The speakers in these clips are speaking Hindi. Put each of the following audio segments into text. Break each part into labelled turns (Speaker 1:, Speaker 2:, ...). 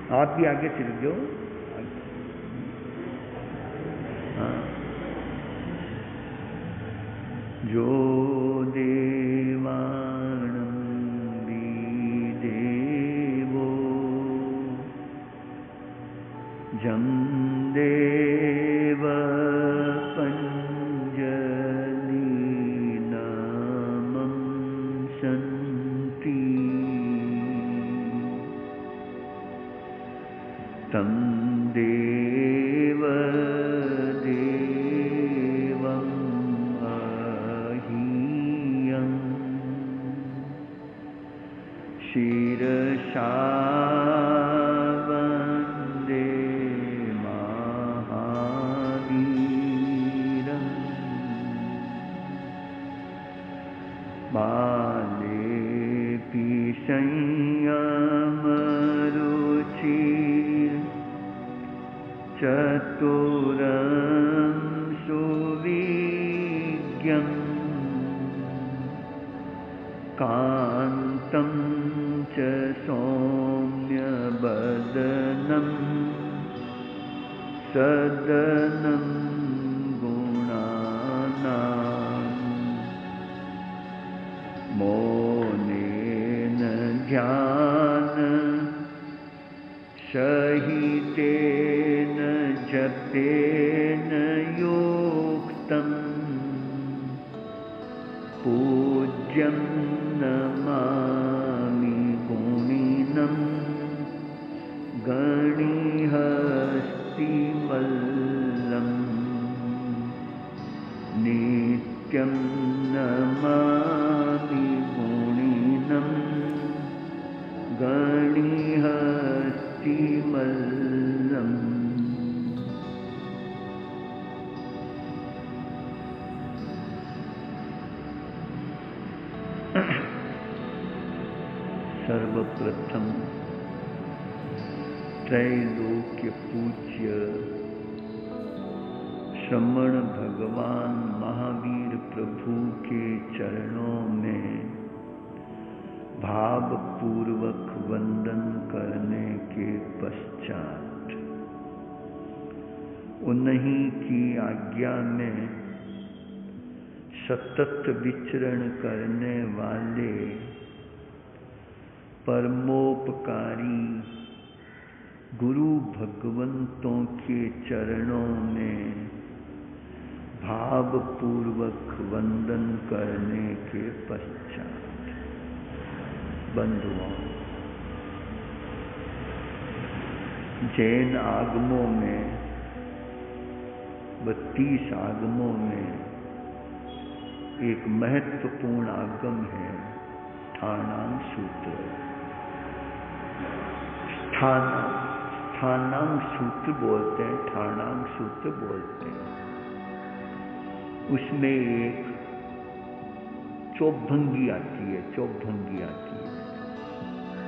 Speaker 1: आप भी आगे चल जाओ। हाँ, जो देवानं विदेवो जं देव पंजलिनामं सन्ति तं देव देवम् अहीयं शिरसा वन्दे महावीरम् बालेऽपि संयमरुचिः चतुरं सुविज्ञं कान्तं च सौम्यवदनं सदनं गुणानां मौनेन ध्यान सहितेन जपेन योक्तं पूज्यं नमामि गुणिनं गणिहस्तिवल्लं नित्यं नमामि गुणिनं गणिहस्तिवल्लम्। सर्वप्रथम त्रैलोक्य पूज्य श्रमण भगवान महावीर प्रभु के चरणों में भाव पूर्वक वंदन करने के पश्चात उन्हीं की आज्ञा में सतत विचरण करने वाले परमोपकारी गुरु भगवंतों के चरणों में भाव पूर्वक वंदन करने के पश्चात बंधुओं, जैन आगमों में 32 आगमों में एक महत्वपूर्ण आगम है स्थानांग सूत्र। स्थानांग सूत्र बोलते हैं, ठाणांग सूत्र बोलते हैं। उसमें एक चौभंगी आती है,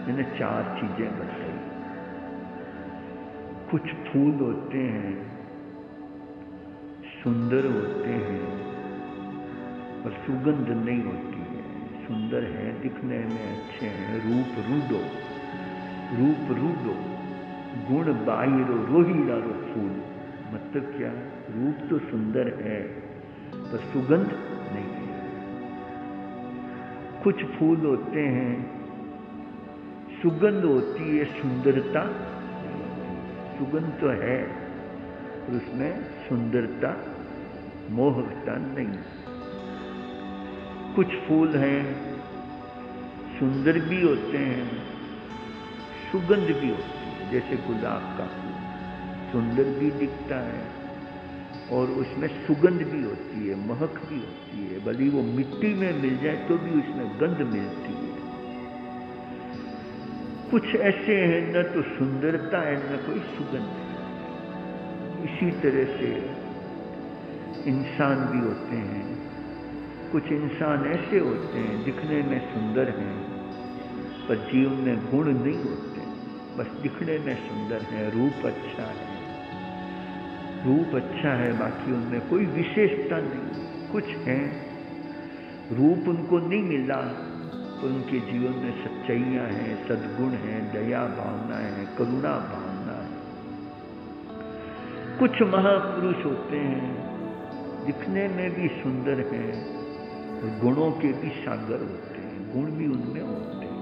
Speaker 1: मैंने 4 चीजें बताई। कुछ फूल होते हैं, सुंदर होते हैं, पर सुगंध नहीं होती है। सुंदर है, दिखने में अच्छे हैं, रूप रूडो गुण बाहिरो रोहिरारो फूल। मतलब क्या? रूप तो सुंदर है पर सुगंध नहीं है। कुछ फूल होते हैं, सुगंध होती है, सुंदरता। सुगंध तो है पर उसमें सुंदरता, मोहकता नहीं। कुछ फूल हैं, सुंदर भी होते हैं, सुगंध भी होती है। जैसे गुलाब का फूल सुंदर भी दिखता है और उसमें सुगंध भी होती है, महक भी होती है। भले वो मिट्टी में मिल जाए तो भी उसमें गंध मिलती है। कुछ ऐसे हैं न तो सुंदरता है न कोई सुगंध है। इसी तरह से इंसान भी होते हैं। कुछ इंसान ऐसे होते हैं दिखने में सुंदर हैं पर जीवन में गुण नहीं होते, बस दिखने में सुंदर है, रूप अच्छा है, बाकी उनमें कोई विशेषता नहीं। कुछ हैं रूप उनको नहीं मिला उनके जीवन में सच्चाइयाँ हैं, सद्गुण हैं, दया भावना है, करुणा भावना है। कुछ महापुरुष होते हैं दिखने में भी सुंदर हैं और गुणों के भी सागर होते हैं, गुण भी उनमें होते हैं।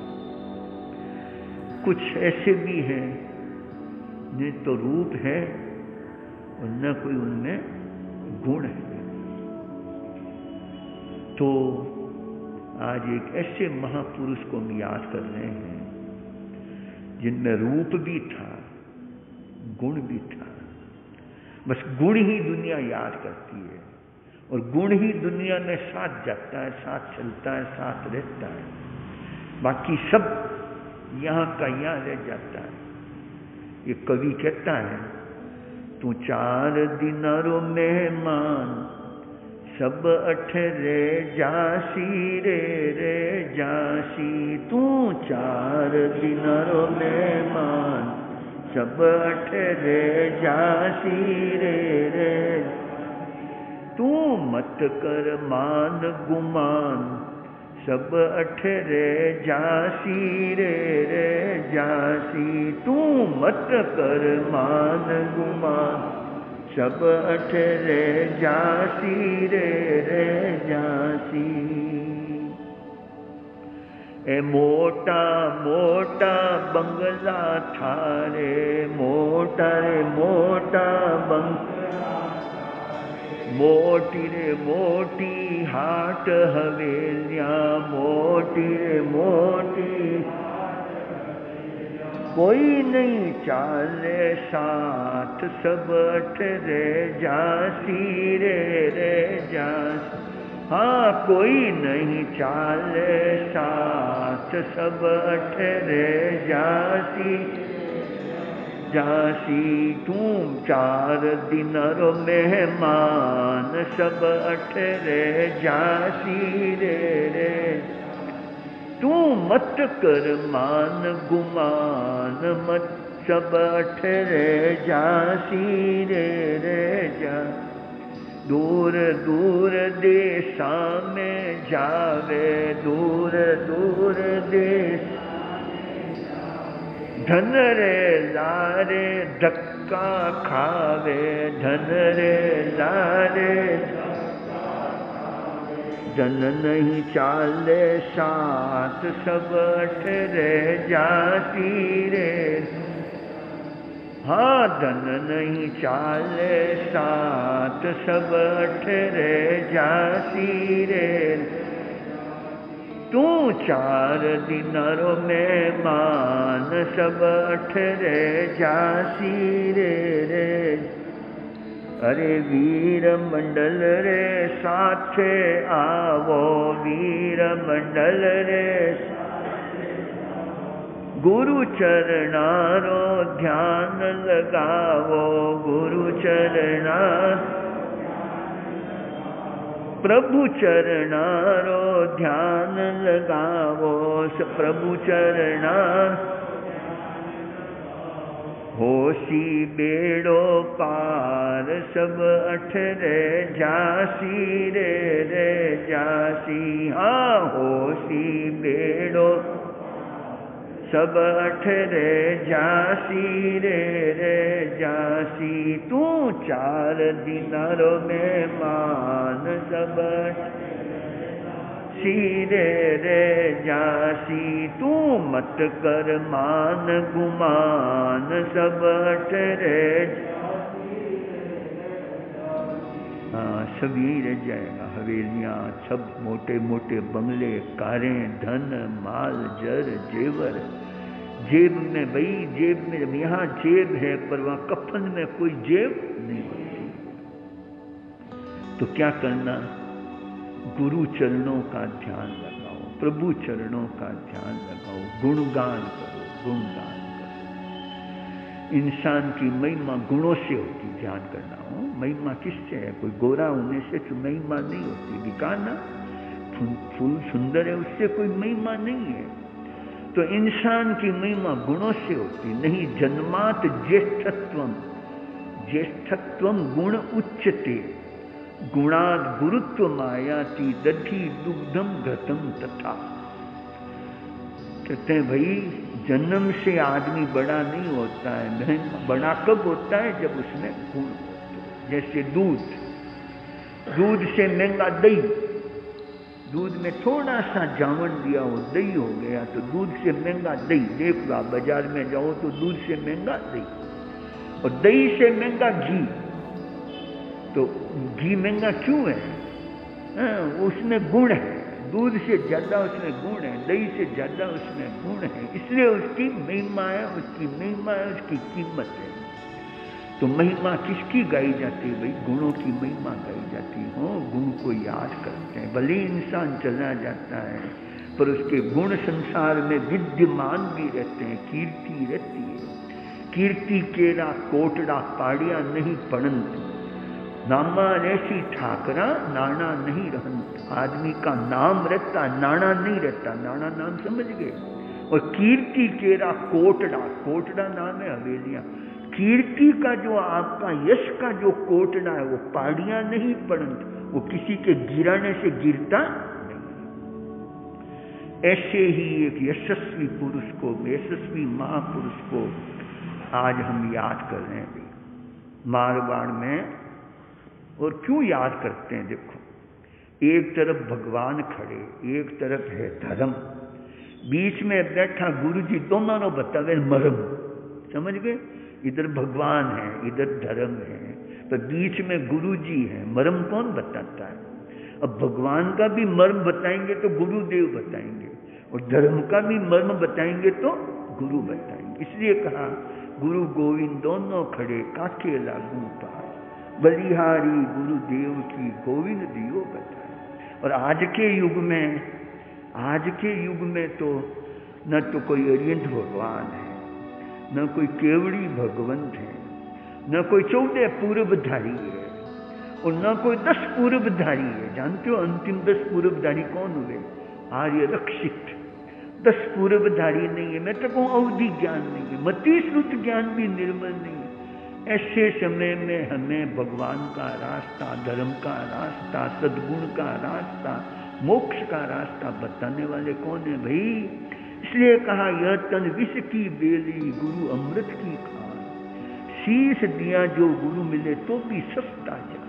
Speaker 1: कुछ ऐसे भी हैं न तो रूप है और न कोई उनमें गुण है। तो आज एक ऐसे महापुरुष को हम याद कर रहे हैं जिनमें रूप भी था, गुण भी था। बस गुण ही दुनिया याद करती है और गुण ही दुनिया में साथ जाता है, साथ चलता है, साथ रहता है। बाकी सब यहाँ का यहाँ रह जाता है। ये कवि कहता है, तू 4 दिनारो मेहमान सब अठरे जासी रे जासी। तू 4 दिनारो मेहमान सब अठरे जासी रे। तू मत कर मान गुमान सब अठरे जासी रे जासी। तू मत कर मान गुमान सब अठरे जासी रे जासी। ए मोटा मोटा बंगला थारे, मोटा रे मोटा बंगला, मोटी रे मोटी हाट हवेलियाँ, मोटी रे मोटी। कोई नहीं चाले साथ सब अठरे जासी रे जासी। हाँ कोई नहीं चाले साथ सब अठरे जासी जासी। तू 4 दिनारो मेहमान सब अठरे जासी रे। तू मत कर मान गुमान मत सब अठरे जासी रे जा। दूर दूर देशा में जावे, दूर दूर देश धन रे लारे धक्का खावे, धन रे लारे धन नहीं चाले साथ सब अठरे जासी रे। हाँ धन नहीं चाले साथ सब अठरे जासी रे। तू 4 दिनारो मेहमान सब अठरे जासी रे। अरे वीर मंडल रे साथे आवो, वीर मंडल रे गुरु चरणारो ध्यान लगावो, गुरु चरणा प्रभु चरणारो ध्यान लगावो, प्रभु चरणा होसी बेड़ो पार सब अठरे जासी रे जासी। हाँ होसी बेड़ो सब अठरे जासी रे जासी। तू 4 दिनारो मेहमान सब सीरे रे जासी। तू मत कर मान गुमान सब अठरे। हाँ सब यही रह जाएगा, हवेलियाँ सब मोटे मोटे बंगले, कारें, धन माल जर जेवर, जेब में वही जेब में, यहाँ जेब है पर वहाँ कफन में कोई जेब नहीं होती। तो क्या करना, गुरु चरणों का ध्यान लगाओ, प्रभु चरणों का ध्यान लगाओ, गुणगान करो, गुणगान करो। इंसान की महिमा गुणों से होती, ध्यान करना हो। महिमा किससे है? कोई गोरा होने से तो महिमा नहीं होती, दिखाना फूल सुंदर है उससे कोई महिमा नहीं है। तो इंसान की महिमा गुणों से होती नहीं। जन्मात ज्येष्ठत्वम, ज्येष्ठत्वम गुण उच्चते, गुणाद गुरुत्व मायाति दधि दुग्धम घृतम तथा। कहते हैं भाई जन्म से आदमी बड़ा नहीं होता है, बड़ा कब होता है? जब उसमें गुण होते हैं। जैसे दूध से महंगा दही, दूध में थोड़ा सा जावन दिया हो दही हो गया, तो दूध से महंगा दही। देख लो आप बाजार में जाओ तो दूध से महंगा दही, और दही से महंगा घी। तो घी महंगा क्यों है? उसमें गुण है, दूध से ज्यादा उसमें गुण है, दही से ज्यादा उसमें गुण है, इसलिए उसकी महिमा है, उसकी महिमा है, उसकी कीमत है। तो महिमा किसकी गाई जाती है भाई? गुणों की महिमा गाई जाती हो। गुण को याद करते हैं, भले इंसान चला जाता है पर उसके गुण संसार में विद्यमान भी रहते हैं, कीर्ति रहती है। कीर्ति केरा कोटड़ा पाड़िया नहीं पड़ंत, नामा ऐसी ठाकरा नाना नहीं रहंत। आदमी का नाम रहता, नाना नहीं रहता। नाना नाम समझ गए? और कीर्ति केरा कोटड़ा, कोटड़ा नाम है हवेलियां। कीर्ति का जो आपका यश का जो कोटड़ा है वो पाड़ियां नहीं पड़ंत, वो किसी के गिराने से गिरता नहीं। ऐसे ही एक यशस्वी पुरुष को, यशस्वी महापुरुष को आज हम याद कर रहे हैं मारवाड़ में। और क्यों याद करते हैं? देखो, एक तरफ भगवान खड़े, एक तरफ है धर्म, बीच में बैठा गुरु जी, दोनों ने बतावे मरम। समझ गए? इधर भगवान है, इधर धर्म है, तो बीच में गुरु जी है। मर्म कौन बताता है? अब भगवान का भी मर्म बताएंगे तो गुरुदेव बताएंगे, और धर्म का भी मर्म बताएंगे तो गुरु बताएंगे। इसलिए कहा गुरु गोविंद दोनों खड़े काके लागू पार, बलिहारी गुरुदेव की गोविंद दियो बताए। और आज के युग में तो न तो कोई अरियंत भगवान है, न कोई केवड़ी भगवंत है, न कोई 14 पूर्वधारी है, और न कोई 10 पूर्वधारी है। जानते हो अंतिम 10 पूर्वधारी कौन हुए? आर्य रक्षित। 10 पूर्वधारी नहीं है। मैं तो कहूँ अवधि ज्ञान नहीं है, मति श्रुत ज्ञान भी निर्मल नहीं है। ऐसे समय में हमें भगवान का रास्ता, धर्म का रास्ता, सद्गुण का रास्ता, मोक्ष का रास्ता बताने वाले कौन है भाई? इसलिए कहा यह तन विष की बेली, गुरु अमृत की खान। शीश दिया जो गुरु मिले तो भी सस्ता जा।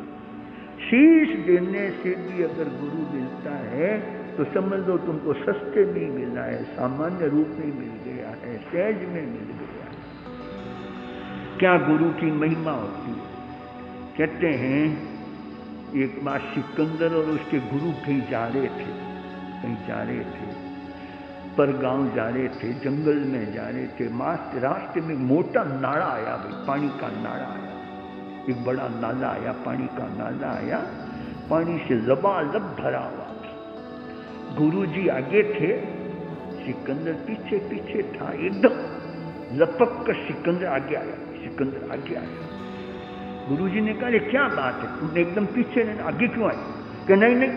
Speaker 1: शीश देने से भी अगर गुरु मिलता है तो समझ लो तुमको सस्ते में ही मिला है, सामान्य रूप में मिल गया है, सहज में मिल गया है। क्या गुरु की महिमा होती है। कहते हैं एक बार सिकंदर और उसके गुरु कहीं जा रहे थे, पर गांव जा रहे थे, जंगल में जा रहे थे। रास्ते में मोटा नाला आया भाई, पानी का नाला आया, एक बड़ा नाला आया, पानी का नाला आया, पानी से लबालब भरा हुआ था। गुरुजी आगे थे, सिकंदर पीछे पीछे था। एकदम लपक कर सिकंदर आगे आया। गुरुजी ने कहा क्या बात है, तुमने एकदम पीछे नहीं, आगे क्यों आए? कि नहीं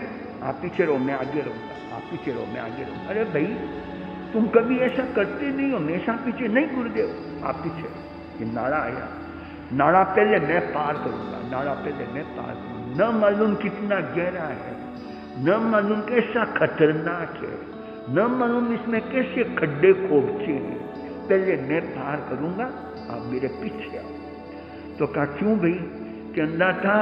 Speaker 1: आप पीछे रहो, मैं आगे रहूंगा, आप पीछे रहो, मैं आगे रहूंगा। अरे भाई तुम कभी ऐसा करते नहीं हो, हमेशा पीछे। नहीं गुरुदेव आप पीछे। ये नाला आया, नाला पहले मैं पार करूंगा, नाला पहले मैं पार करूंगा। न मालूम कितना गहरा है, न मालूम कैसा खतरनाक है, न मालूम इसमें कैसे खड्डे खोपचे हैं। पहले मैं पार करूंगा, आप मेरे पीछे आओ। तो कहा क्यों भाई? कहना था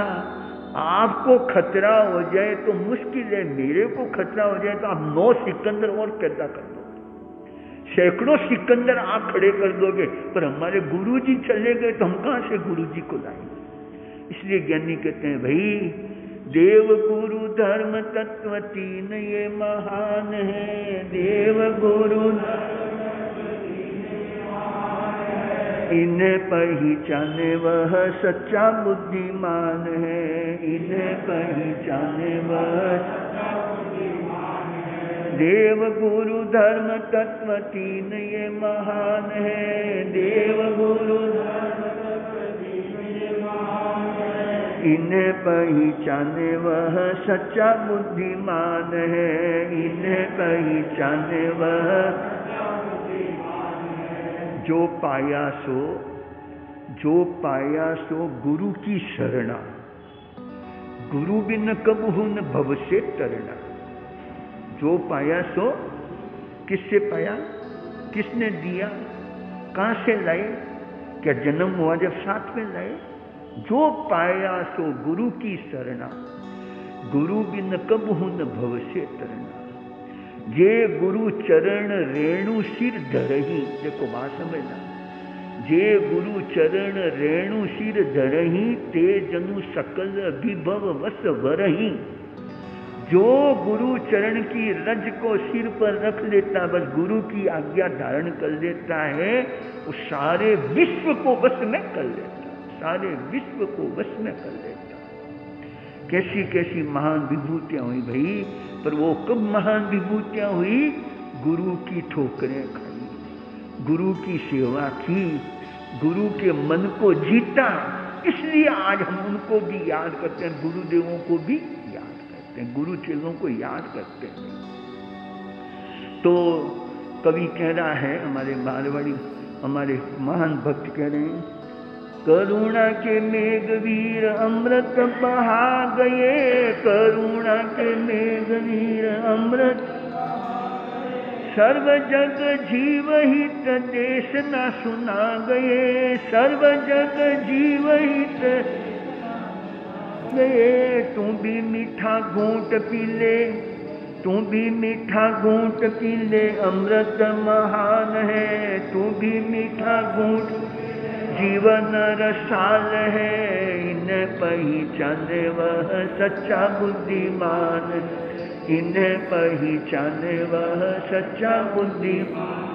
Speaker 1: आपको खतरा हो जाए तो मुश्किल है, मेरे को खतरा हो जाए तो आप 9 सिकंदर और पैदा कर दोगे, सैकड़ों सिकंदर आप खड़े कर दोगे, पर हमारे गुरुजी चले गए तो हम कहां से गुरुजी को लाएंगे? इसलिए ज्ञानी कहते हैं भाई देव गुरु धर्म तत्व 3 ये महान है। देव गुरु इन्हें पहचाने वह सच्चा बुद्धिमान है, इन्हें पहचाने वह सच्चा बुद्धिमान है। देव गुरु धर्म तत्व 3 ये महान है। देव गुरु धर्म तत्व 3 ये महान है। इन्हें पहचाने वह सच्चा बुद्धिमान है, इन्हें पहचाने वह जो पाया सो गुरु की शरणा। गुरु बिन कबहु न भव से तरना। जो पाया सो किससे पाया? किसने दिया? कहाँ से लाए? क्या जन्म हुआ जब साथ में लाए? जो पाया सो गुरु की शरणा, गुरु बिन कबहु न भव से तरना। जे गुरु चरण रेणु सिर धरही, देखो बात समझना, जे गुरु चरण रेणु सिर धरही, ते जनु सकल विभव वस वरही। जो गुरु चरण की रज को सिर पर रख लेता, बस गुरु की आज्ञा धारण कर लेता है, वो सारे विश्व को वश में कर लेता, सारे विश्व को वश में कर लेता। कैसी कैसी महान विभूतियां हुई भाई, पर वो कब महान विभूतियां हुई? गुरु की ठोकरें खाई, गुरु की सेवा की, गुरु के मन को जीता। इसलिए आज हम उनको भी याद करते हैं, गुरुदेवों को भी याद करते हैं, गुरु चेलों को याद करते हैं। तो कवि कह रहा है, हमारे मारवाड़ी हमारे महान भक्त कह रहे हैं, करुणा के मेघवीर अमृत बहा गए, करुणा के मेघवीर अमृत, सर्व जग जीव हित देश न सुना गए, सर्व जग जीव हित गए। तू भी मीठा घूंट पी ले, तू भी मीठा घूंट पी ले, अमृत महान है, तू भी मीठा घूंट, जीवन रसाल है, इन्हें पहचाने वह सच्चा बुद्धिमान, इन्हें पहचाने वह सच्चा बुद्धिमान।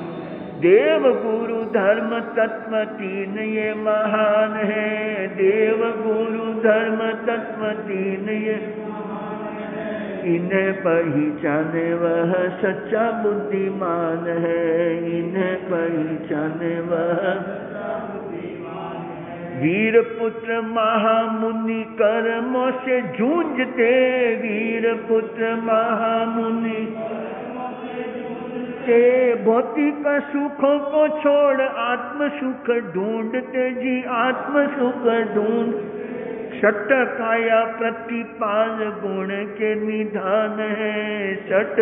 Speaker 1: देव गुरु धर्म तत्व तीन ये महान है, देव गुरु धर्म तत्व तीन ये, इन्हें पहचाने वह सच्चा बुद्धिमान है, इन्हें पहचाने वह। वीर पुत्र महामुनि कर्मों से जूझते, वीर पुत्र महामुनि के भौतिक सुखों को छोड़ आत्म सुख ढूंढते जी, आत्म सुख ढूंढ। सट काया प्रतिपाल गुण के निधान है, सट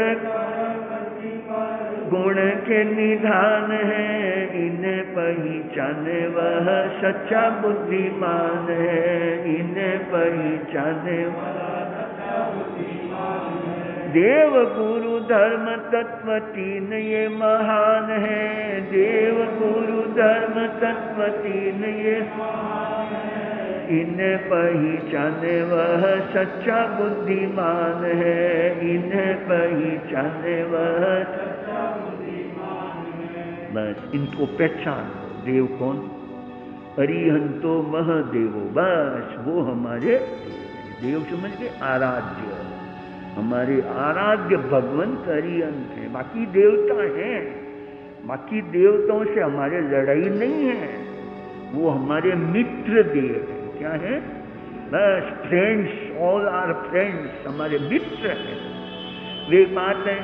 Speaker 1: गुण के निधान है, इन्हें पहचाने वह सच्चा बुद्धिमान है, इन्हें पहचाने देव गुरु धर्म तत्व तीन ये महान है, देव गुरु धर्म तत्व तीन ये, इन्हें पहचाने वह सच्चा बुद्धिमान है, इन्हें पहचाने वह सच्चा बुद्धिमान है। बस इनको पहचान, देव कौन? अरिहंतो महादेवो, बस वो हमारे देव समझ के आराध्य, हमारे आराध्य भगवंत अरिहंत है। बाकी देवता हैं, बाकी देवताओं से हमारे लड़ाई नहीं है, वो हमारे मित्र देव हैं। क्या है? बस फ्रेंड्स, ऑल आर फ्रेंड्स, हमारे मित्र हैं। वे बात है,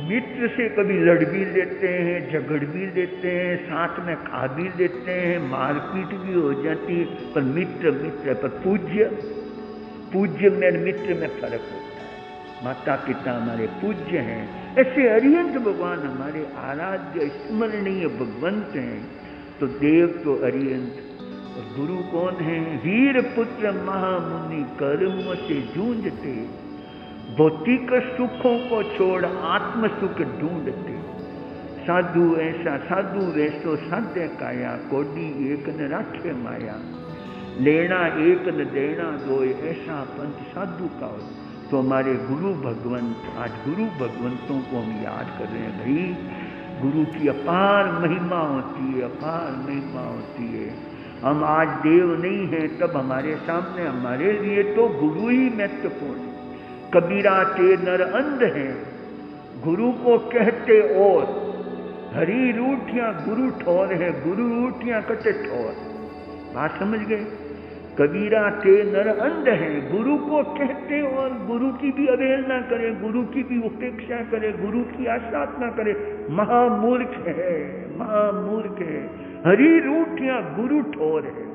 Speaker 1: मित्र से कभी लड़ भी लेते हैं, झगड़ भी लेते हैं, साथ में खा भी लेते हैं, मारपीट भी हो जाती है, पर मित्र मित्र। पर पूज्य, पूज्य में मित्र में फर्क होता है। माता पिता हमारे पूज्य हैं, ऐसे अरिहंत भगवान हमारे आराध्य स्मरणीय भगवंत हैं। तो देव तो अरिहंत, और गुरु कौन है? वीर पुत्र महामुनि कर्म से जूझते, भौतिक सुखों को छोड़ आत्म सुख ढूंढते। साधु ऐसा साधु वैसो साध्य काया, कोडी एक न राखे माया, लेना एक न देना दो, ऐसा पंथ साधु का हो। तो हमारे गुरु भगवंत, आज गुरु भगवंतों को हम याद कर रहे हैं। भाई गुरु की अपार महिमा होती है, अपार महिमा होती है। हम आज देव नहीं हैं, तब हमारे सामने हमारे लिए तो गुरु ही महत्वपूर्ण है। कबीरा ते नर अंध हैं, गुरु को कहते और, हरी रूठियां गुरु ठोर है, गुरु रूठियां कटे ठोर। बात समझ गए? कबीरा ते नर अंध हैं, गुरु को कहते और गुरु की भी अवहेलना करे, गुरु की भी उपेक्षा करे, गुरु की आराधना करे, महामूर्ख है, महामूर्ख है। हरी रूठियां गुरु ठोर है।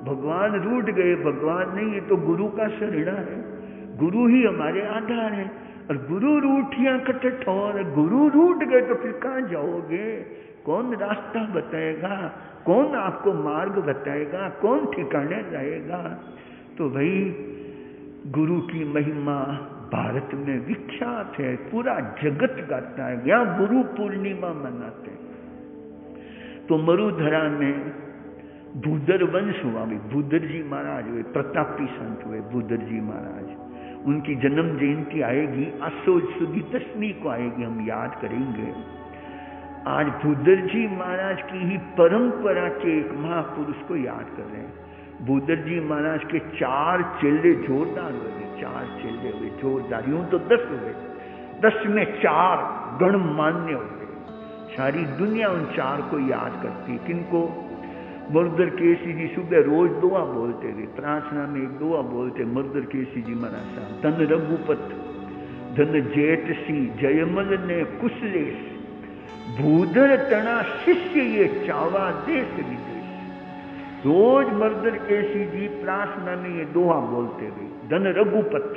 Speaker 1: भगवान रूठ गए, भगवान नहीं है तो गुरु का शरणा है, गुरु ही हमारे आधार है। और गुरु रूठिया कटे ठोर, गुरु रूठ गए तो फिर कहाँ जाओगे? कौन रास्ता बताएगा? कौन आपको मार्ग बताएगा? कौन ठिकाने लाएगा? तो भाई गुरु की महिमा भारत में विख्यात है, पूरा जगत गाता है। यहाँ गुरु पूर्णिमा मनाते हैं। तो मरुधरा में भूदर वंश हुआ, भी भूदर जी महाराज हुए, प्रतापी संत हुए भूदर जी महाराज। उनकी जन्म जयंती आएगी, आसोज सुदी 10वीं को आएगी, हम याद करेंगे। आज भूदर जी महाराज की ही परंपरा के एक महापुरुष को याद कर रहे हैं। भूदर जी महाराज के 4 चेले जोरदार हुए, 4 चेले हुए जोरदार, यूं तो 10 हुए, 10 में 4 गणमान्य हुए। सारी दुनिया उन 4 को याद करती। किनको? मुरदर केसी जी सुबह रोज दुआ बोलते थे, प्रार्थना में एक दुआ बोलते, मुरदर केसी जी महाराज साहब। धन रघुपत धन जेठसी जयमल ने कुशलेश, भूदर तना शिष्य ये चावा देश विदेश। रोज मर्दर केसी जी प्रार्थना में ये दोहा बोलते हुए। धन रघुपत,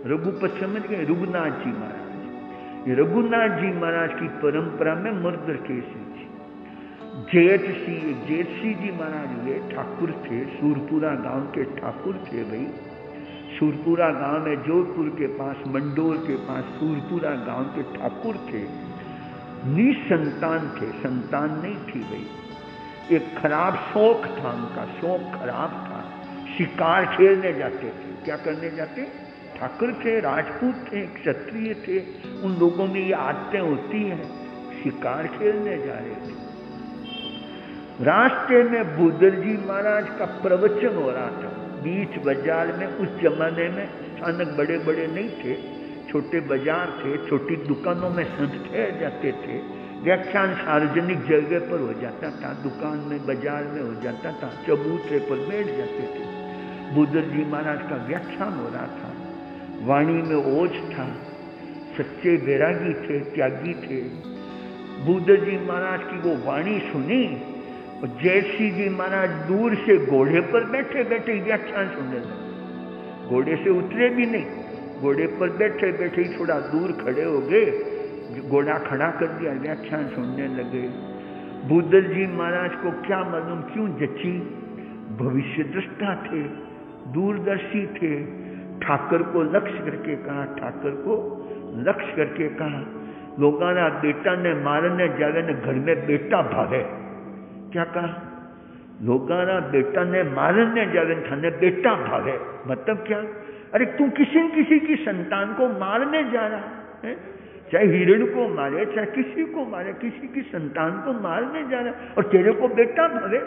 Speaker 1: रघुपत समझ गए? रघुनाथ जी महाराज। ये रघुनाथ जी महाराज की परंपरा में मर्दर केसी जी। जेठसी जी महाराज हुए, ठाकुर थे, सूरपुरा गांव के ठाकुर थे भाई। सूरपुरा गांव में जोधपुर के पास, मंडोर के पास सूरपुरा गांव के ठाकुर थे। निसंतान थे, संतान नहीं थी भाई। एक खराब शौक था उनका, शौक खराब था। शिकार खेलने जाते थे। क्या करने जाते? ठाकुर थे, राजपूत थे, क्षत्रिय थे, उन लोगों में ये आदतें होती हैं। शिकार खेलने जा रहे थे। रास्ते में भूदर जी महाराज का प्रवचन हो रहा था बीच बाजार में। उस जमाने में स्थानक बड़े बड़े नहीं थे, छोटे बाजार थे, छोटी दुकानों में संत ठहर जाते थे। व्याख्यान सार्वजनिक जगह पर हो जाता था, दुकान में, बाजार में हो जाता था, चबूतरे पर बैठ जाते थे। भूदर जी महाराज का व्याख्यान हो रहा था। वाणी में ओज था, सच्चे वैरागी थे, त्यागी थे। भूदर जी महाराज की वो वाणी सुनी और जैसी जी महाराज दूर से घोड़े पर बैठे बैठे व्याख्यान सुनने लगे। घोड़े से उतरे भी नहीं, घोड़े पर बैठे बैठे ही थोड़ा दूर खड़े हो गए, घोड़ा खड़ा कर दिया, व्याख्यान सुनने लगे। भूदर जी महाराज को क्या मालूम क्यों जची, भविष्य दृष्टा थे, दूरदर्शी थे। ठाकर को लक्ष्य करके कहा, ठाकर को लक्ष्य करके कहा, लोगाना बेटा ने मारने जावे ने घर में बेटा भावे। क्या कहा? लोगाना बेटा ने मारने जावे थाने बेटा भावे। मतलब क्या? अरे तू किसी न किसी की संतान को मारने जा रहा है, चाहे हिरण को मारे, चाहे किसी को मारे, किसी की संतान को मारने जा रहा है और तेरे को बेटा भावे।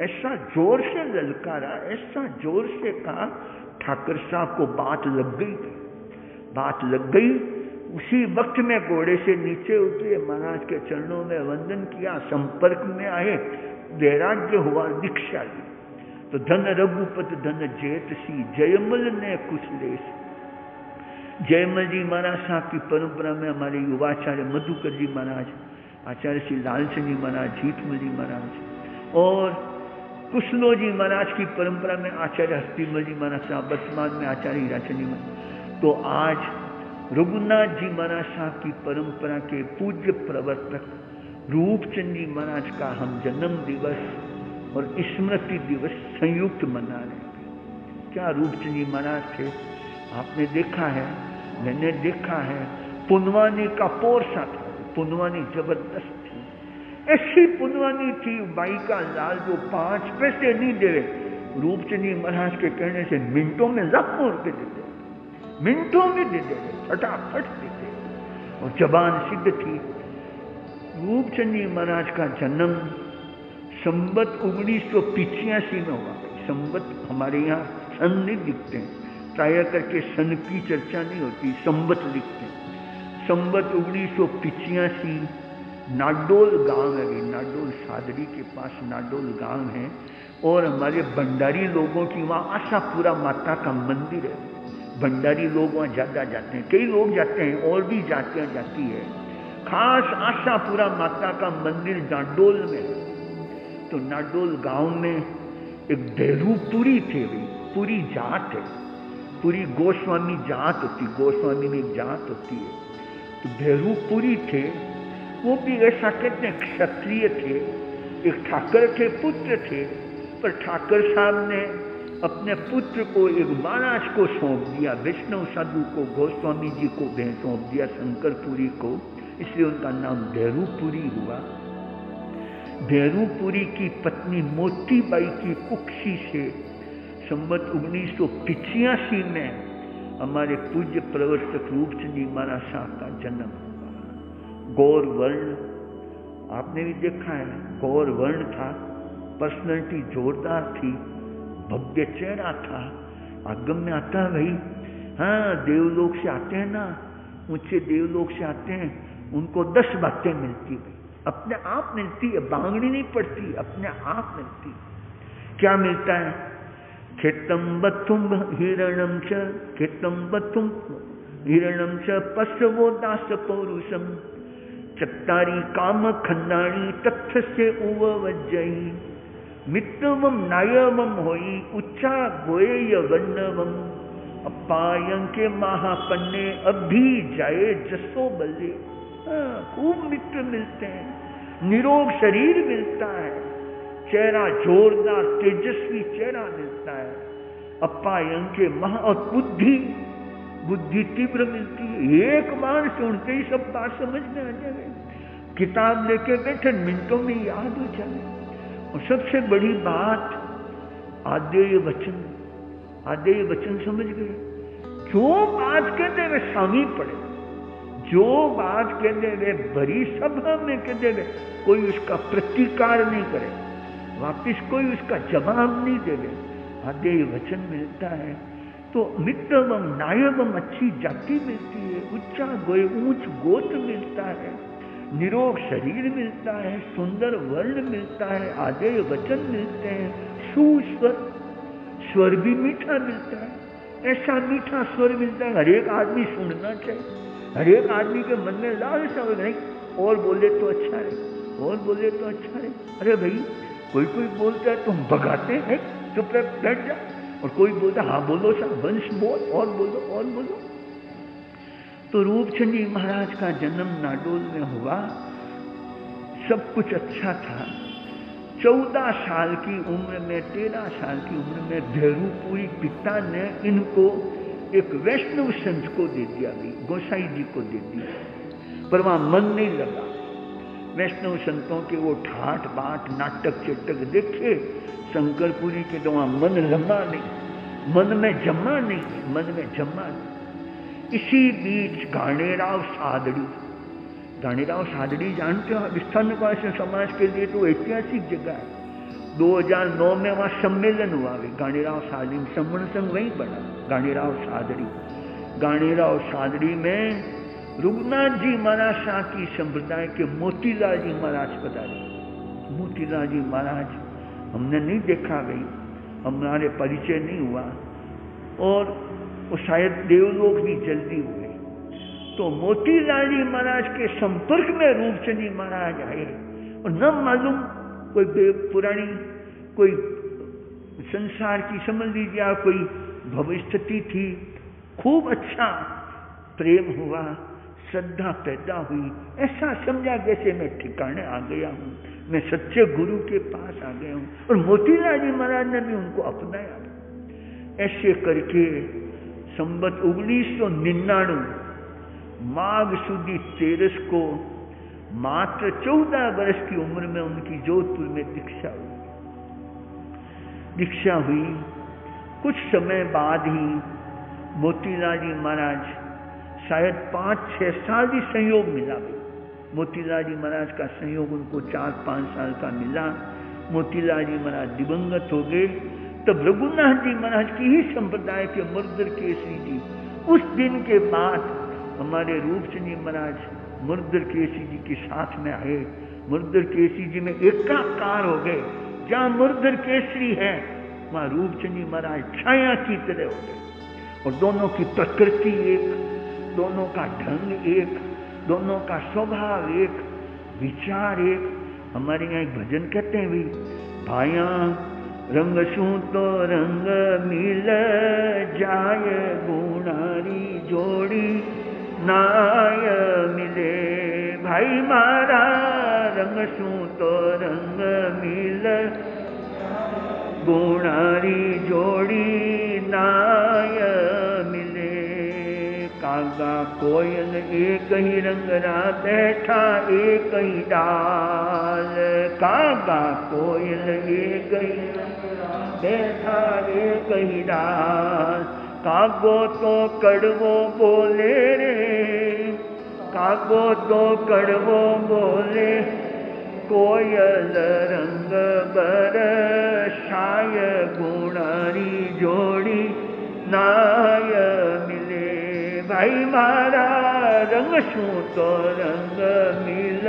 Speaker 1: ऐसा जोर से ललकारा, ऐसा जोर से कहा, ठाकर साहब को बात लग गई। बात लग गई। उसी वक्त में घोड़े से नीचे उतरे, महाराज के चरणों में वंदन किया, संपर्क में आए, वैराग्य हुआ, दीक्षा ली। तो धन रघुपत धन जेठसी जयमल ने कुशलेश। जयमल जी महाराज साहब की परंपरा में हमारे युवाचार्य मधुकर जी महाराज, आचार्य श्री लालचंद जी महाराज, जीतमल जी महाराज और कुशलो जी महाराज की परंपरा में आचार्य हस्तिमल जी महाराज साहब, वर्तमान में आचार्य हीराचंद जी महाराज। तो आज रघुनाथ जी महाराज साहब की परंपरा के पूज्य प्रवर्तक रूपचंद जी महाराज का हम जन्म दिवस और स्मृति दिवस संयुक्त मना रहे हैं। क्या रूपचंद जी महाराज थे? आपने देखा है, मैंने देखा है, पुनवानी का पोरसा था। पुनवानी जबरदस्त थी, ऐसी पुनवानी थी, बाई का लाल जो 5 पैसे नहीं दे रहे, रूपचंद जी महाराज के कहने से मिनटों में लाखों रुपये दे दे, मिनटों में दे दे, फटाफट देते और जबान सिद्ध थी। रूपचंद जी महाराज का जन्म संवत 1985 में हुआ। संवत हमारे यहाँ सन नहीं दिखते हैं, प्राय करके सन की चर्चा नहीं होती, संवत लिखते हैं। संवत 1985 नाडोल गांव है, नाडोल सादरी के पास नाडोल गांव है और हमारे भंडारी लोगों की वहाँ आशापुरा माता का मंदिर है। भंडारी लोग वहाँ ज़्यादा जाते हैं, कई लोग जाते हैं और भी जातियाँ जाती है। खास आशापुरा माता का मंदिर नाडोल में। तो नाडोल गांव में एक देहरूपुरी थे, पूरी जात है, पूरी गोस्वामी जात होती, गोस्वामी में एक जात होती है। तो भैरूपुरी थे, वो भी ऐसा कहते हैं क्षत्रिय थे, एक ठाकर के पुत्र थे, पर ठाकर साहब ने अपने पुत्र को एक महाराज को सौंप दिया, वैष्णव साधु को, गोस्वामी जी को सौंप दिया, शंकरपुरी को, इसलिए उनका नाम भैरूपुरी हुआ। भैरूपुरी की पत्नी मोतीबाई की कुक्षी से संवत 1985 में हमारे पूज्य प्रवर्तक रूपचंद जी महाराज साहब का जन्म हुआ। गौर वर्ण, आपने भी देखा है, गौर वर्ण था, पर्सनैलिटी जोरदार थी, भव्य चेहरा था। आगम में आता है भाई, हाँ देवलोक से आते हैं ना, ऊंचे देवलोक से आते हैं, उनको 10 बातें मिलती है, अपने आप मिलती है, बांगड़ी नहीं पड़ती, अपने आप मिलती। क्या मिलता है? खेतम बथुम हिरणम च, खेतम बथुम हिरणम च पशवो दास पौरुषम, चत्तारी काम खंडाणी तत्थ से उवज्जयी, मित्रवम नायवम होई उच्चा गोय वर्णवम, अपायं के महापन्ने अभी जाए जसो बल्ले। खूब मित्र मिलते हैं, निरोग शरीर मिलता है, चेहरा जोरदार तेजस्वी चेहरा मिलता है, अपायं के महा और बुद्धि तीव्र मिलती है। एक बार सुनते ही सब बात समझ में आ जाए, किताब लेके बैठे मिनटों में याद हो जाए। और सबसे बड़ी बात आदेय वचन, आदेय वचन समझ गए, जो बात कहते वे स्वामी पड़े, जो बात कहते वे बड़ी सभा में कहते वे, कोई उसका प्रतिकार नहीं करे, वापिस कोई उसका जवाब नहीं देवे, आदेय वचन मिलता है। तो मित्रवम नायवम अच्छी जाति मिलती है, उच्चा गोय ऊंच गोत्र मिलता है, निरोग शरीर मिलता है, सुंदर वर्ण मिलता है, आदेय वचन मिलते हैं, सुस्वर, स्वर भी मीठा मिलता है, ऐसा मीठा स्वर मिलता है हर एक आदमी सुनना चाहिए। हर एक आदमी के मन में लालसा हो, नहीं और बोले तो अच्छा है, और बोले तो अच्छा है। अरे भाई कोई बोलता है तो हम भगाते हैं, चुप रह बैठ जा, और कोई बोलता हाँ बोलो सा वंश बोल, और बोलो और बोलो। तो रूपचंद जी महाराज का जन्म नाडोल में हुआ, सब कुछ अच्छा था। 14 साल की उम्र में, 13 साल की उम्र में भैरूपुरी पिता ने इनको एक वैष्णव संत को दे दिया, भाई गोसाई जी को दे दिया, पर वहां मन नहीं लगा। वैष्णव संतों के वो ठाट बाट नाटक चटक देखे, शंकरपुरी के तो वहां मन लगा नहीं, मन में जमा नहीं। इसी बीच गाणेराव सादड़ी, गाणेराव सादड़ी जानते हो, स्थानवासी समाज के लिए तो ऐतिहासिक जगह है। 2009 में वहाँ सम्मेलन हुआ, गाणेराव सादड़ी सम्मेलन संघ वहीं बना, गाणेराव सादड़ी। गाणेराव सादड़ी में रघुनाथ जी महाराज शाह की संप्रदाय के मोतीलाल जी महाराज पधारे। मोतीलाल जी महाराज हमने नहीं देखा, गई हमारे परिचय नहीं हुआ, और वो शायद देवलोक भी जल्दी हुए। तो मोतीलाल जी महाराज के संपर्क में रूपचंद जी महाराज आए, और न मालूम कोई पुरानी कोई संसार की समझ लीजिए कोई भविष्यति थी, खूब अच्छा प्रेम हुआ, श्रद्धा पैदा हुई, ऐसा समझा जैसे मैं ठिकाने आ गया हूँ, मैं सच्चे गुरु के पास आ गया हूँ। और मोतीलाल जी महाराज ने भी उनको अपनाया। ऐसे करके संवत 1999 माघ सुदी 13 को मात्र 14 वर्ष की उम्र में उनकी जोधपुर में दीक्षा हुई। कुछ समय बाद ही मोतीलाल जी महाराज, शायद 5-6 साल भी संयोग मिला। मोतीलाल जी महाराज का संयोग उनको 4-5 साल का मिला। मोतीलाल जी महाराज दिवंगत हो गए। तब रघुनाथ जी महाराज की ही संप्रदाय के मुरदर केसरी जी, उस दिन के बाद हमारे रूपचंद जी महाराज मुरदर केसरी जी के साथ में आए। मुरदर केसरी जी में एकाकार हो गए। जहाँ मुरदर केसरी है वहाँ रूपचंद जी महाराज छाया की तरह हो गए। और दोनों की प्रकृति एक, दोनों का ढंग एक, दोनों का स्वभाव एक, विचार एक। हमारे यहाँ एक भजन कहते हैं, भाई भाया रंग शू तो रंग मिल जाय, गुणारी जोड़ी नाय मिले। भाई मारा रंग शू तो रंग मिल, गुणारी जोड़ी नाय मिले। कागा कोयल एक ही रंग रा, बैठा एक ही डाल। कागा कोयल एक ही बैठा एक ही डाल। कागो तो कड़वो बोले रे, कागो तो कड़वो बोले, कोयल रंग बरसाय, गुणारी जोड़ी नाय मिले। भाई मारा रंग शू तो रंग मिल,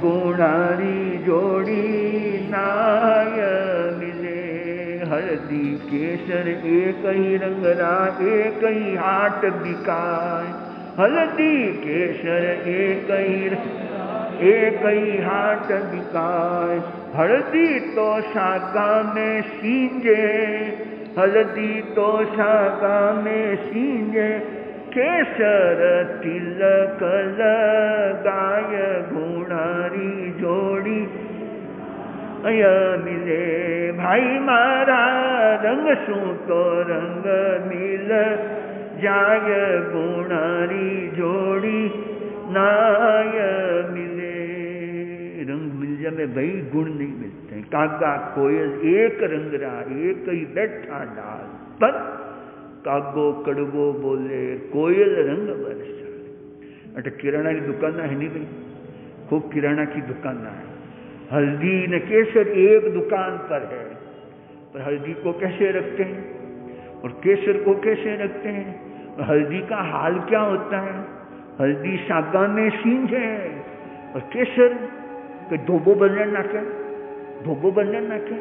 Speaker 1: गुणारी जोड़ी नाय मिले। हल्दी केसर एक ही रंग रा, एक ही हाट बिकाय। हल्दी केसर एक ही हाट बिकाय। हल्दी तो सागा में सींजे, हल्दी तो सागा में सींजे, केसर तिलक लगाय, गुणारी जोड़ी अय मिले। भाई मारा रंग शू तो रंग मिल जाय, गुणारी जोड़ी नाय मिले। रंग मिल जाए भाई, गुण नहीं मिलते हैं। कागा कोयल एक रंग रा, एक ही बैठा डाल। पर कागो कड़वो बोले, कोयल रंग बरसा। अटे किराना की दुकान है नहीं भाई, खूब किराना की दुकान है। हल्दी न केसर एक दुकान पर है, पर हल्दी को कैसे रखते हैं और केसर को कैसे रखते हैं? और हल्दी का हाल क्या होता है? हल्दी सागा में सींझे और केसर के धोबो बंधन नाखे, धोबो बंधन नाखे।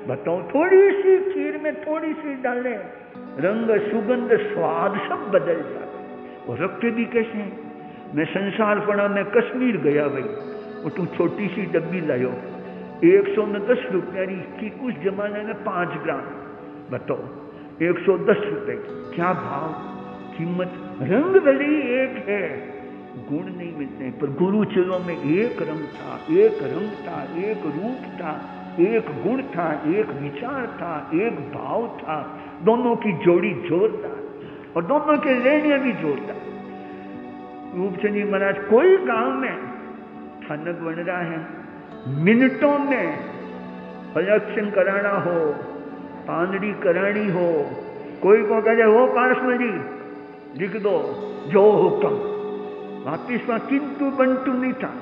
Speaker 1: बताओ, थोड़ी सी खीर में थोड़ी सी डाले, रंग सुगंध स्वाद सब बदल जाए। और रखते भी कैसे हैं? मैं संसार पड़ा, मैं कश्मीर गया भाई, और तू छोटी सी डब्बी लायो 110 रुपया की, कुछ जमाने में 5 ग्राम। बताओ 110 रुपए, क्या भाव कीमत। रंग भले एक है, गुण नहीं मिलते। पर गुरु चलों में एक रंग था, एक रंग था, एक रूप था, एक गुण था, एक विचार था, एक भाव था। दोनों की जोड़ी जोरदार और दोनों के लेने भी जोरदार। रूपचंद जी महाराज कोई गांव में थानक बन रहा है, मिनटों में इलेक्शन कराना हो, पांदड़ी करानी हो, कोई को कहे हो पार्षद जी लिख दो जो हुक्म, वापिस में किंतु बंटू नहीं था।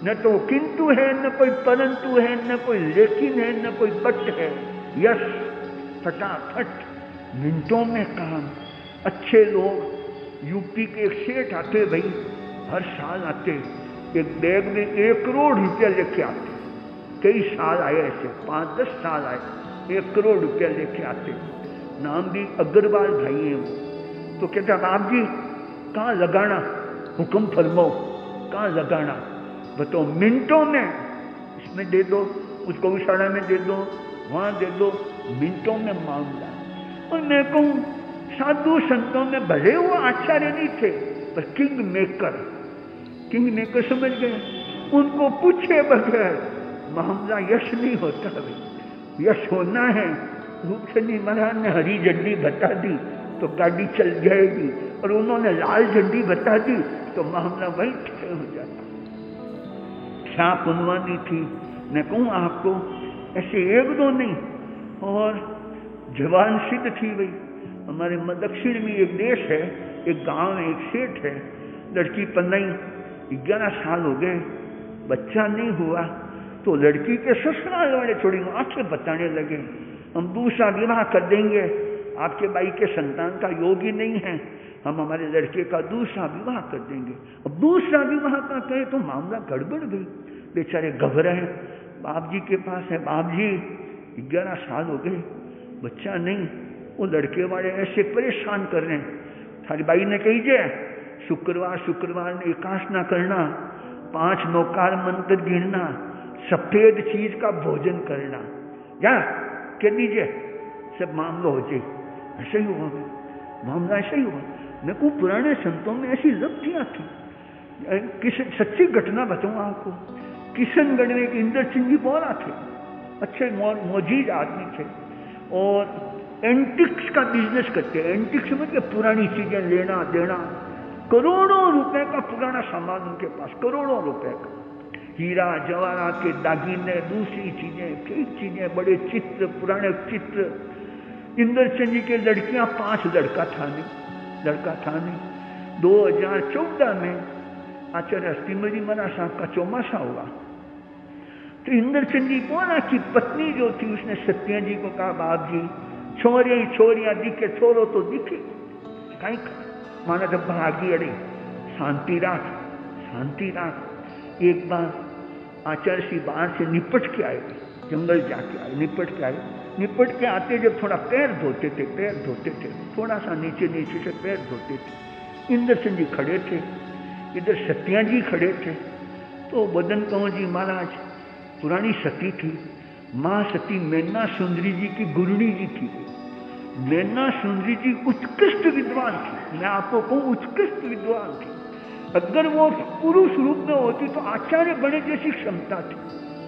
Speaker 1: न तो किंतु है, न कोई परंतु है, न कोई लेकिन है, न कोई बट है। यस, फटाफट मिनटों में काम। अच्छे लोग यूपी के एक सेठ आते भाई, हर साल आते, एक बैग में 1 करोड़ रुपया लेके आते। कई साल आए ऐसे, 5-10 साल आए, 1 करोड़ रुपया लेके आते। नाम भी अग्रवाल भाई है वो। तो कहता बाप जी कहाँ लगाना, हुक्म फरमाओ कहाँ लगाना। बताओ मिनटों में इसमें दे दो, उस गौशाला में दे दो, वहाँ दे दो, मिनटों में मामला। और मैं कहूँ साधु संतों में भले वो आचार्य नहीं थे, पर किंग मेकर समझ गए। उनको पूछे बगैर मामला यश नहीं होता भाई, यश होना है। रूपचंद जी महाराज ने हरी झंडी बता दी तो गाड़ी चल जाएगी, और उन्होंने लाल झंडी बता दी तो मामला वही तय हो जाता। क्या पुनवानी थी, मैं कहूँ आपको, ऐसे 1-2 नहीं, और जवान सिद्ध थी भाई। हमारे दक्षिण में एक देश है, एक गांव में एक सेठ है, लड़की पन्नई, 11 साल हो गए, बच्चा नहीं हुआ। तो लड़की के ससुराल वाले थोड़ी आंखें बताने लगे, हम दूसरा विवाह कर देंगे, आपके भाई के संतान का योग ही नहीं है, हम हमारे लड़के का दूसरा विवाह कर देंगे। अब दूसरा विवाह का कहे तो मामला गड़बड़ गई। बेचारे घबराए, बाप जी के पास है, बाप जी 11 साल हो गए, बच्चा नहीं। वो लड़के वाले ऐसे परेशान कर रहे हैं, थारी बाई ने कहीजे शुक्रवार ने एकासना करना, 5 नौकार मंत्र गिनना, सफेद चीज का भोजन करना। जा कह दीजिए सब मामला हो जाए। ऐसा ही हुआ मामला, ऐसा ही हुआ। मैं को पुराने संतों में ऐसी जब्तियां थी। सच्ची घटना बताऊं आपको, किशनगढ़ में एक इंद्रचंद जी बोला थे, अच्छे मौजीद आदमी थे और एंटिक्स का बिजनेस करते हैं। एंटिक्स मतलब पुरानी चीजें लेना देना, करोड़ों रुपए का पुराना सामान उनके पास, करोड़ों रुपए का, हीरा जवाहरात के दागीने, दूसरी चीजें, कई चीजें, बड़े चित्र, पुराने चित्र। इंद्रचंद जी के लड़कियां 5 लड़का था नहीं। 2014 में आचार्य हस्तिमती महाराज साहब का चौमासा हुआ तो इंद्रचंद जी बोला कि पत्नी जो थी उसने सत्य जी को कहा, बाप जी छोरियां दिखे, छोरो तो दिखे कहीं माना जब भागी अड़े शांति राख। एक बार आचार्य श्री बाहर से निपट के आए, जंगल जाके आए, निपट के आते जब थोड़ा पैर धोते थे, थोड़ा सा नीचे से पैर धोते थे। इंद्रचंद जी खड़े थे, इधर सत्या जी खड़े थे। तो बदन कंवर जी महाराज पुरानी सती थी, माँ सती मैना सुंदरी जी की गुरुणी जी थी। मैना सुंदरी जी उत्कृष्ट विद्वान थी, मैं आपको कहूँ उत्कृष्ट विद्वान थी। अगर वो पुरुष रूप में होती तो आचार्य बने जैसी क्षमता थी।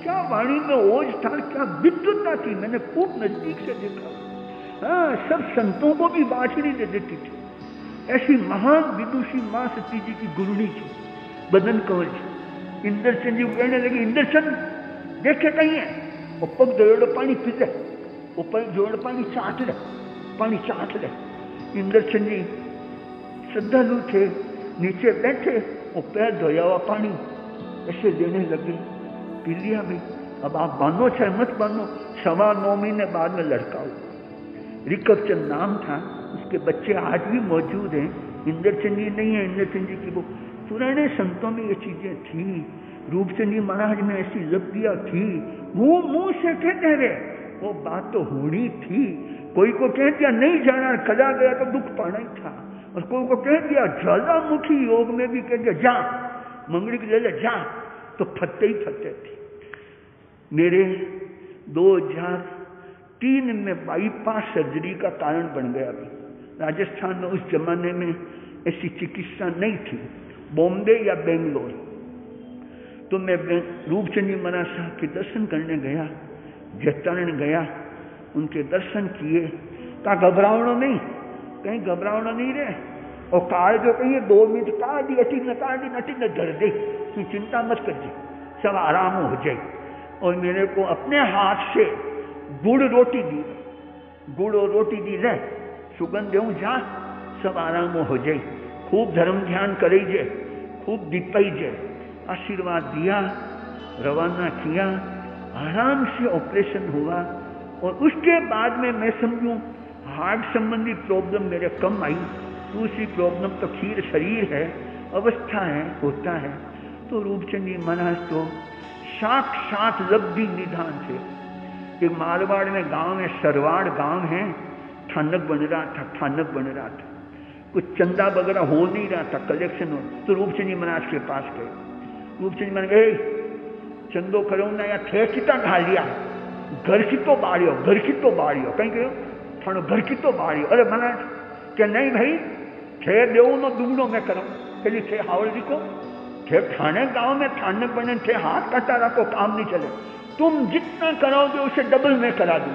Speaker 1: क्या वाणी में ओज था, क्या विद्वता थी, मैंने खूब नजदीक से देखा। हाँ, सब संतों को भी बाछड़ी दे देती थी। ऐसी महान विदुषी माँ सती जी की गुरुणी थी बदन कंवर जी। इंद्रचंद जी कहने लगे, इंद्रचंद देखे कहीं है, वो पग जोड़ पानी पी ले, वो पग जोड़ पानी चाट ले। इंद्रचंद जी श्रद्धालु थे, नीचे बैठे, वो पैर धोया हुआ पानी ऐसे देने लगे, पी लिया भाई। अब आप बांधो चाहे मत बांधो। 9.25 महीने बाद में लड़का हुआ, रिकवचंद नाम था, उसके बच्चे आज भी मौजूद हैं। इंद्रचंद जी नहीं है, इंद्रचंद जी की वो पुराने संतों में ये चीजें थी। रूपचंद जी महाराज में ऐसी लब्धियां थी, मुंह से कहते रहे, वो बात तो होनी थी। कोई को कह दिया नहीं जाना, कला गया तो दुख पाना ही था, और कोई को कह दिया ज्वालामुखी योग में भी कह दिया जा मंगली की ले ले जा, तो फत्ते ही फत्ते थे। मेरे 2003 में बाईपास सर्जरी का कारण बन गया। राजस्थान में उस जमाने में ऐसी चिकित्सा नहीं थी, बॉम्बे या बेंगलोर। तो मैं रूपचंद जी महाराज साहब के दर्शन करने गया, जतारण गया, उनके दर्शन किए। कहा घबरावना नहीं, कहीं घबरावना नहीं रहे, और कार जो कहीं 2 मिनट कार दी अटी न धर दे, तू चिंता मत कर जी, सब आराम हो जाए। और मेरे को अपने हाथ से गुड़ और रोटी दी रहे, सुगंध देऊं जा, सब आराम हो जाए, खूब धर्म ध्यान करेजे, खूब दीपाइजे। आशीर्वाद दिया, रवाना किया, आराम से ऑपरेशन हुआ। और उसके बाद में मैं समझूं हार्ट संबंधी प्रॉब्लम मेरे कम आई। दूसरी प्रॉब्लम तो खीर शरीर है, अवस्था है, होता है। तो रूपचंद जी महाराज तो साक्षात लब्धि निधान थे। एक मारवाड़ में गांव में, सरवाड़ गांव है, थानक बन रहा था, कुछ चंदा वगैरह हो नहीं रहा था, कलेक्शन हो। तो रूपचंद जी महाराज के पास गए। रूपचंद जी महाराज गए, चंदो करो ना या थे कितना ढा लिया, घर की तो बाड़ियो कहीं कहो थानो घर की तो बाड़ियो। अरे महाराज क्या नहीं भाई, थे देव नो दुगड़ो मैं करूँ, पहले थे हावड़ी को, थे थाने गांव में थानक बने, थे हाथ काटा रखो, काम नहीं चले, तुम जितना कराओगे उसे डबल में करा दूँ।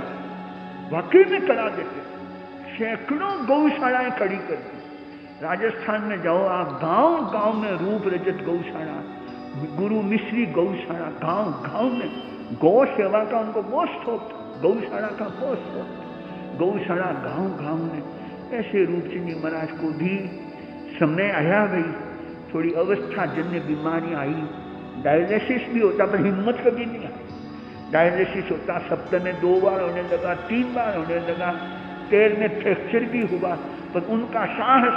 Speaker 1: वाकई में करा देते, सैकड़ों गौशालाएं खड़ी करती। राजस्थान में जाओ आप, गांव में रूप रजत गौशाला, गुरु मिश्री गौशाला, गांव में गौ सेवा का उनको बहुत शौक था, गौशाला का बहुत शौक, गौशाला गांव में। ऐसे रूपचंद जी महाराज को भी समय आया भाई, थोड़ी अवस्था जन्य बीमारियां आई, डायलिसिस भी होता पर हिम्मत कभी नहीं आई। डायलिसिस होता, सप्ताह में 2 बार होने लगा, 3 बार होने लगा, पैर में फ्रैक्चर भी हुआ, पर उनका साहस,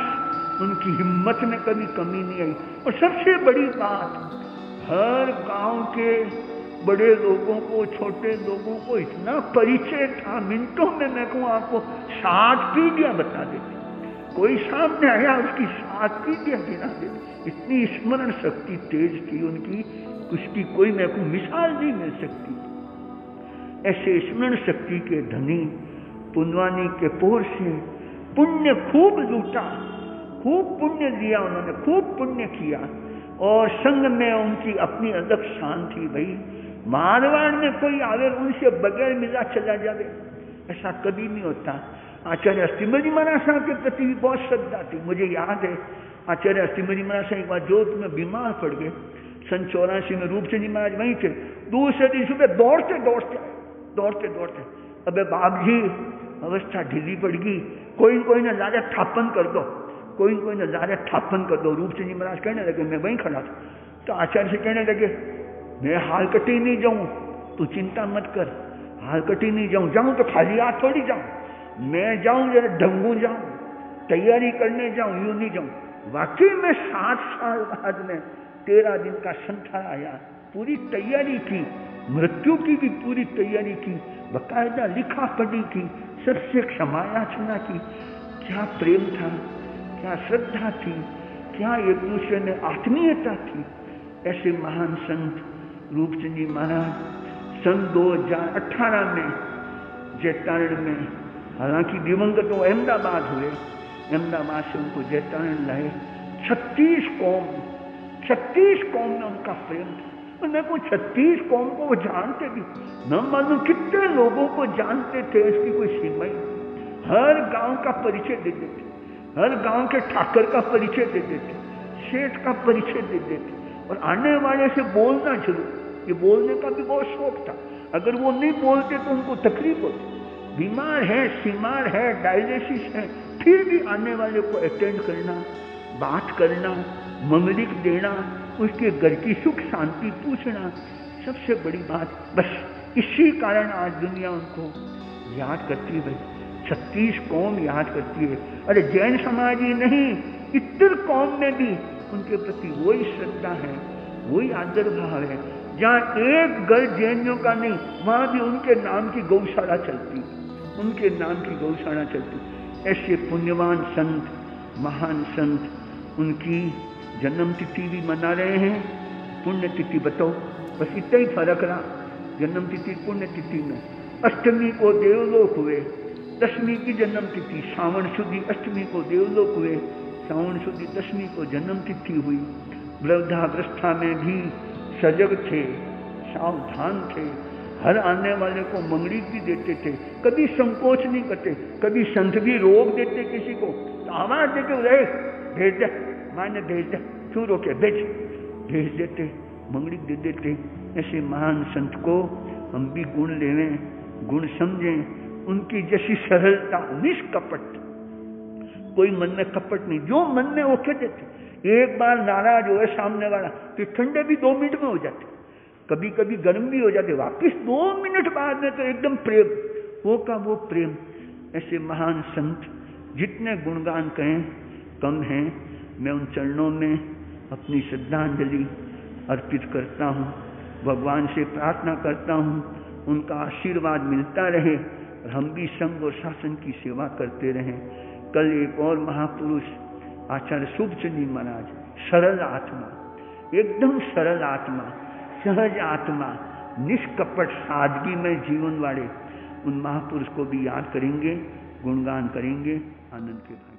Speaker 1: उनकी हिम्मत में कभी कमी नहीं आई। और सबसे बड़ी बात, हर गांव के बड़े लोगों को, छोटे लोगों को इतना परिचय था, मिनटों में मैं कहूँ आपको 7 पीढ़ियां बता देती। कोई सामने आया उसकी 7 पीढ़ियां गिना देती। इतनी स्मरण शक्ति तेज थी उनकी, उसकी कोई मैं कहूँ मिसाल नहीं मिल सकती। ऐसे स्मरण शक्ति के धनी पुण्यवानी के पोर से पुण्य खूब लूटा, खूब पुण्य लिया उन्होंने, खूब पुण्य किया और संग में उनकी अपनी अलग शान थी। भाई मारवाड़ में कोई आवे उनसे बगैर मिला चला जावे, ऐसा कभी नहीं होता। आचार्य अस्थिमरी महाराज साहब के प्रति भी बहुत श्रद्धा थी। मुझे याद है आचार्य अस्थिमरी महाराज साहब एक बार जोत में बीमार पड़ गए, सन 84 में रूपचंद जी महाराज वहीं थे। दूसरे दिन सुबह दौड़ते दौड़ते अबे बाप जी अवस्था ढीली पड़ गई, कोई ना लारे थापन कर दो, कोई ना लारे थापन कर दो। रूपचंद जी महाराज कहने लगे, मैं वहीं खड़ा था, तो आचार्य से कहने लगे मैं हाल कटी नहीं जाऊं, तू चिंता मत कर, हाल कटी नहीं जाऊं तो खाली हाथ थोड़ी जाऊं, मैं जाऊं जरा ढंगू जाऊं, तैयारी करने जाऊं, यूं नहीं जाऊं। वाकई में 7 साल बाद में 13 दिन का संथा आया, पूरी तैयारी की, मृत्यु की भी पूरी तैयारी की, बकायदा लिखा पढ़ी की, सबसे क्षमा याचना की। क्या प्रेम था, क्या श्रद्धा थी, क्या एक दूसरे में आत्मीयता थी। ऐसे महान संत रूपचंद जी महाराज सन 2018 में जैतारण में, हालांकि दिवंगत तो अहमदाबाद हुए, अहमदाबाद से उनको जैतारण लाए। 36 कौम में उनका प्रेम था। उन्हें को 36 कौम को वो जानते भी, न मालूम कितने लोगों को जानते थे, इसकी कोई सीमा ही नहीं। हर गांव का परिचय दे देते, हर गांव के ठाकर का परिचय दे देते, सेठ का परिचय दे देते, और आने वाले से बोलना जरूर। ये बोलने का भी बहुत शौक था, अगर वो नहीं बोलते तो उनको तकलीफ होती। बीमार है, सीमार है, डायलिसिस है, फिर भी आने वाले को अटेंड करना, बात करना, मंगलिक देना, उसके घर की सुख शांति पूछना, सबसे बड़ी बात। बस इसी कारण आज दुनिया उनको याद करती है। 36 कौम याद करती है। अरे जैन समाज ही नहीं, इतर कौम में भी उनके प्रति वही श्रद्धा है, वही आदर भाव है। जहाँ एक घर जैनियों का नहीं, वहां भी उनके नाम की गौशाला चलती, उनके नाम की गौशाला चलती। ऐसे पुण्यवान संत, महान संत, उनकी जन्म तिथि भी मना रहे हैं। पुण्य तिथि बताओ, बस इतना ही फर्क रहा जन्म तिथि पुण्य तिथि में। अष्टमी को देवलोक हुए, दशमी की जन्म तिथि, श्रावण शुद्धि अष्टमी को देवलोक हुए, श्रावण शुद्धि दशमी को जन्म तिथि हुई। वृद्धावस्था में भी सजग थे, सावधान थे, हर आने वाले को मंगली भी देते थे, कभी संकोच नहीं करते। कभी संत भी रोक देते किसी को तो आवाज देते, रहे भेज दे, माने भेज दे, क्यों रोके, भेज देते, मंगली दे देते। ऐसे महान संत को हम भी गुण लेवें, गुण समझें। उनकी जैसी सरलता, निष्कपट, कोई मन में कपट नहीं, जो मन में वो कहते थे। एक बार नाराज हुए सामने वाला तो ठंडे भी 2 मिनट में हो जाते, कभी कभी गर्म भी हो जाते, वापिस 2 मिनट बाद में तो एकदम प्रेम, वो का वो प्रेम। ऐसे महान संत जितने गुणगान कहें कम हैं। मैं उन चरणों में अपनी श्रद्धांजलि अर्पित करता हूँ, भगवान से प्रार्थना करता हूँ उनका आशीर्वाद मिलता रहे और हम भी संघ और शासन की सेवा करते रहें। कल एक और महापुरुष आचार्य शुभचंद जी महाराज, सरल आत्मा, एकदम सरल आत्मा, सहज आत्मा, निष्कपट सादगी में जीवन वाले, उन महापुरुष को भी याद करेंगे, गुणगान करेंगे। आनंद के भाई।